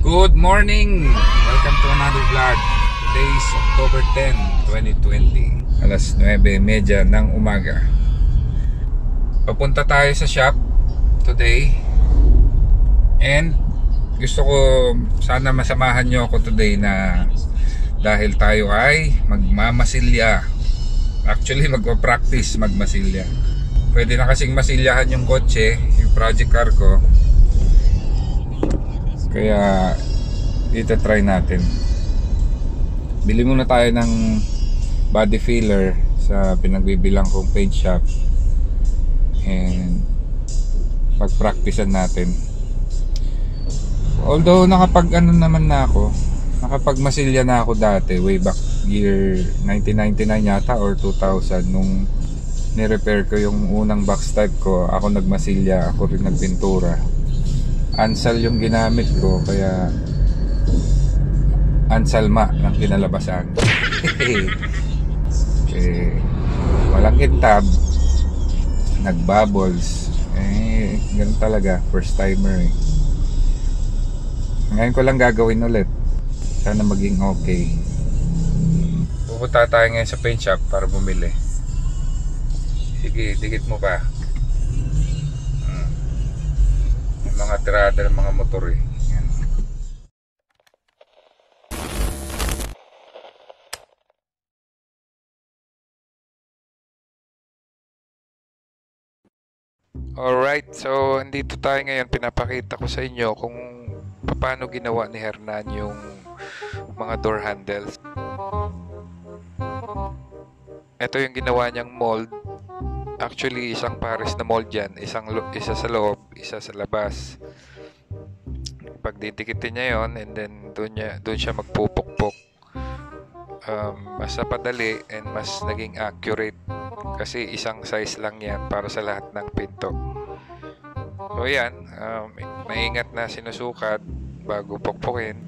Good morning! Welcome to another vlog. Today is October 10, 2020. Alas 9:30 ng umaga. Papunta tayo sa shop today. And gusto ko sana masamahan nyo ako today na dahil tayo ay magmamasilya. Actually magpa-practice magmasilya. Pwede na kasing masilyahan yung kotse, yung project car ko. Kaya ito try natin. Bili muna tayo ng body filler sa pinagbibilang kong paint shop. And pag-practicean natin. Although nakapag masilya na ako dati way back year 1999 yata or 2000 nung ni-repair ko yung unang box type ko. Ako nagmasilya, ako rin nagpintura. Ansal yung ginamit ko, kaya Ansalma ng kinalabasan. Walang intab, nagbubbles. Ganun talaga, first timer. Ngayon ko lang gagawin ulit. Sana maging okay. Pupunta tayo ngayon sa paint shop para bumili. Sige, dikit mo pa. Mga tirada ng mga motor eh. Yan. Alright, so andito tayo ngayon. Pinapakita ko sa inyo kung paano ginawa ni Hernan yung mga door handles. Ito yung ginawa niyang mold. Actually, isang pares na mold yan. Isa sa loob, isa sa labas. Pagdidikitin niya yon, and then doon siya magpupukpok. Mas napadali and mas naging accurate. Kasi isang size lang yan para sa lahat ng pinto. So yan, maingat na sinusukat bago pukpukin.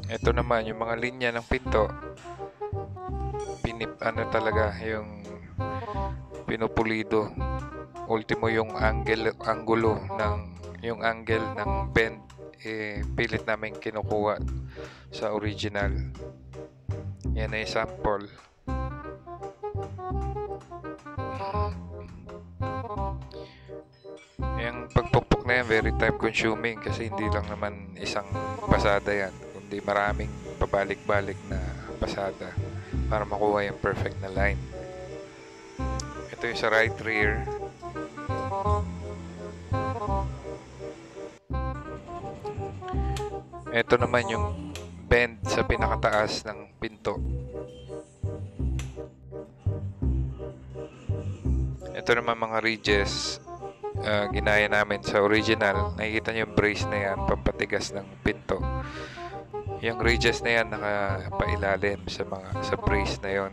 Ito naman yung mga linya ng pinto. Talaga yung pinupulido. Ultimo yung angulo ng bend pilit namin kinukuha sa original. Yan ay sample. Yung pagpukpok na yan very time consuming kasi hindi lang naman isang pasada yan, kundi maraming pabalik-balik na pasada para makuha yung perfect na line. Ito yung sa right rear. Ito naman yung bend sa pinakataas ng pinto. Ito naman mga ridges. Ginaya namin sa original. Nakikita nyo yung brace na yan, pampatigas ng pinto. Yung ridges na yan nakapailalim sa brace na yon.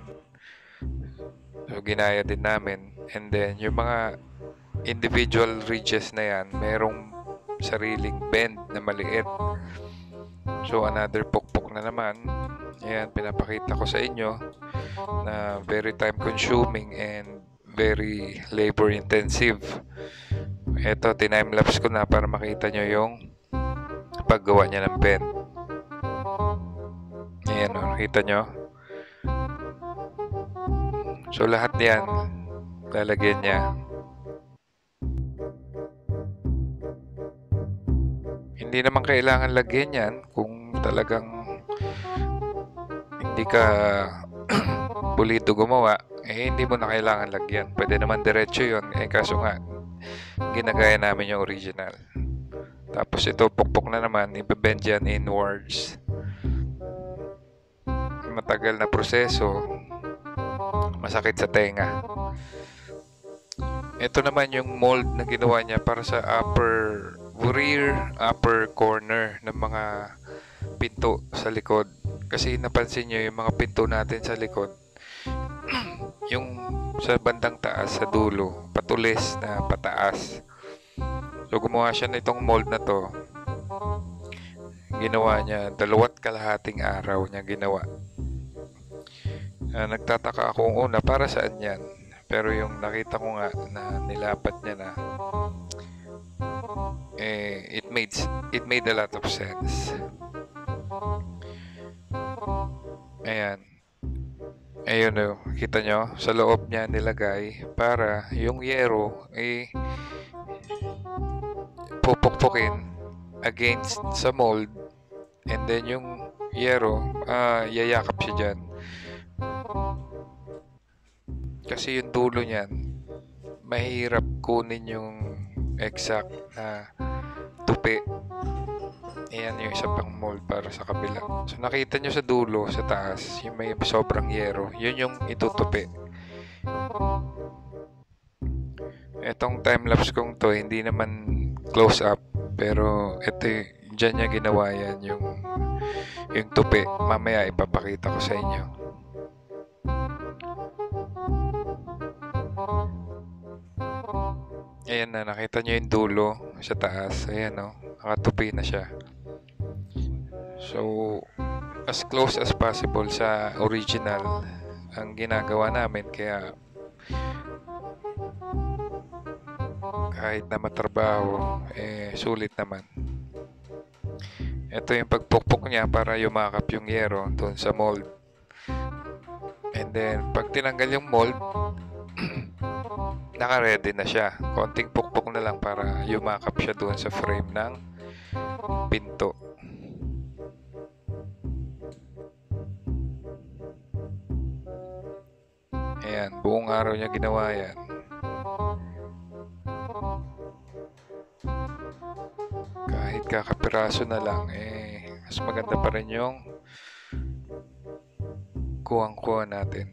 So ginaya din namin. And then yung mga individual ridges na yan, merong sariling bend na maliit. So another pukpok na naman. Ayan, pinapakita ko sa inyo na very time consuming and very labor intensive. Ito, time-lapse ko na para makita nyo yung paggawa niya ng bend. Ayan o, nakita nyo. So lahat yan lalagyan niya. Hindi naman kailangan lagyan yan kung talagang hindi ka pulido gumawa. Hindi mo na kailangan lagyan. Pwede naman diretso yun. Kaso nga ginagaya namin yung original. Tapos ito pukpok na naman, ibebend yan inwards. Matagal na proseso, masakit sa tenga. Ito naman yung mold na ginawa niya para sa upper corner ng mga pinto sa likod. Kasi napansin nyo yung mga pinto natin sa likod, yung sa bandang taas, sa dulo, patulis na pataas. So gumawa siya nitong mold na to. Ginawa niya 2.5 araw niya ginawa. Nagtataka ako una para saan yan. Pero yung nakita ko nga na nilapat niya na, it made a lot of sense. Ayan. Ayun o, kita nyo, sa loob niya nilagay para yung yero pupukpukin against sa mold, and then yung yero, yayakap siya dyan. Kasi yung dulo niyan, mahirap kunin yung exact na tupi. Ayan yung isa pang mold para sa kabila. So nakita nyo sa dulo, sa taas, yung may sobrang yero, yun yung itutupi. Etong time-lapse kong to, hindi naman close up, pero ito dyan niya ginawa yan, yung tupi. Mamaya ipapakita ko sa inyo. Ayan na, nakita nyo yung dulo sa taas. Ayan o, nakatupi na siya. So, as close as possible sa original ang ginagawa namin, kaya kahit na matrabaho, sulit naman. Ito yung pagpukpok niya para yumakap yung yero doon sa mold. And then, pag tinanggal yung mold, naka-ready na siya. Konting pukpok na lang para yumakap siya doon sa frame ng pinto. Ayan, buong araw niya ginawa yan. Kahit kakapiraso na lang, mas maganda pa rin yung kuwang-kuha natin.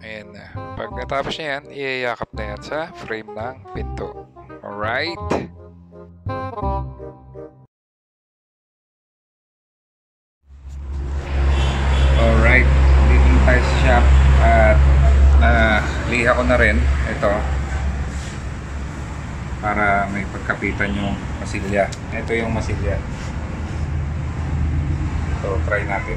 Ayan na. Pag natapos niya yan, iyayakap na yan sa frame ng pinto. Alright? Alright, dito na tayo sa shop at liha ko na rin ito para may pagkapitan yung masilya. Ito yung masilya. So, try natin.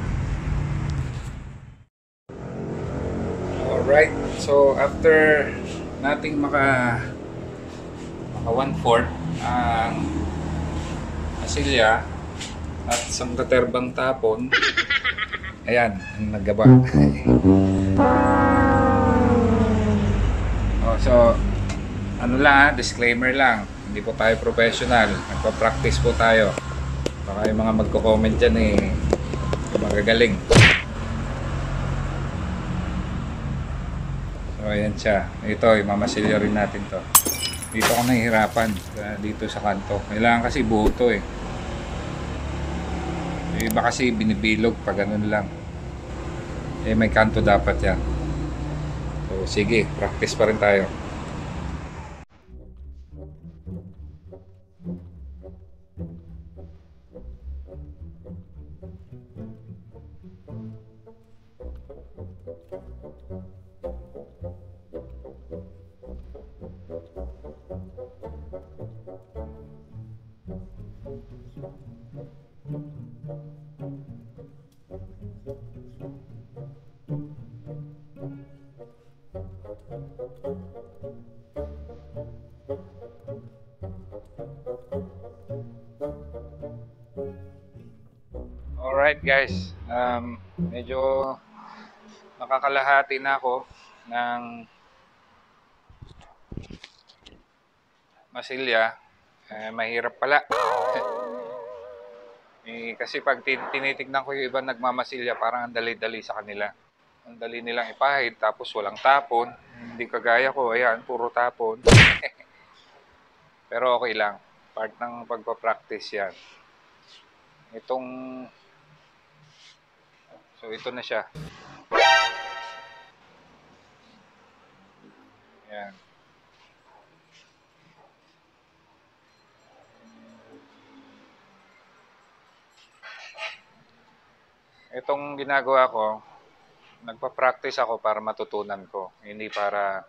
Alright, so after nating maka 1/4 ang masilya at isang taterbang tapon, ayan, ang naggaba. So, ano lang, disclaimer lang, hindi po tayo professional, nagpa-practice po tayo. Baka yung mga magko-comment dyan magagaling. So, ayan siya. Ito, imamasilya rin natin to. Dito ako nahihirapan, dito sa kanto. Kailangan kasi buo to eh. Yung iba kasi binibilog pag ganun lang. May kanto dapat yan. So, sige, practice pa rin tayo. Alright guys, medyo nakakalahati na ako ng masilya. Mahirap pala. Kasi pag tinitignan ko yung iba nagmamasilya, parang ang dali-dali sa kanila. Ang dali nilang ipahid, tapos walang tapon. Hindi kagaya ko, ayan, puro tapon. Pero okay lang. Part ng pagpapractice yan. So ito na siya. Ayan. Itong ginagawa ko, nagpa-practice ako para matutunan ko. Hindi para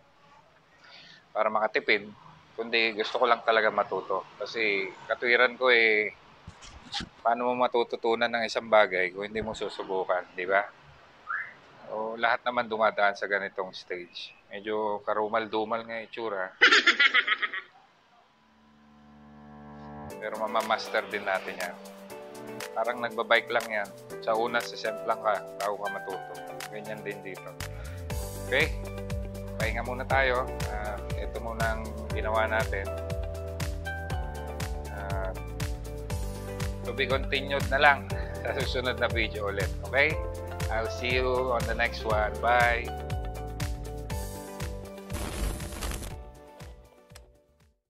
makatipid, kundi gusto ko lang talaga matuto. Kasi katwiran ko paano mo matututunan ng isang bagay kung hindi mo susubukan, di ba? O lahat naman dumadaan sa ganitong stage. Medyo karumal-dumal nga yung itsura. Pero mamamaster din natin yan. Parang nagbabike lang yan. Sa una, sisemplang ka, bago ka matuto. Ganyan din dito. Okay? Pahinga muna tayo. Ito muna ang ginawa natin. To be continued na lang sa susunod na video ulit. Okay? I'll see you on the next one. Bye!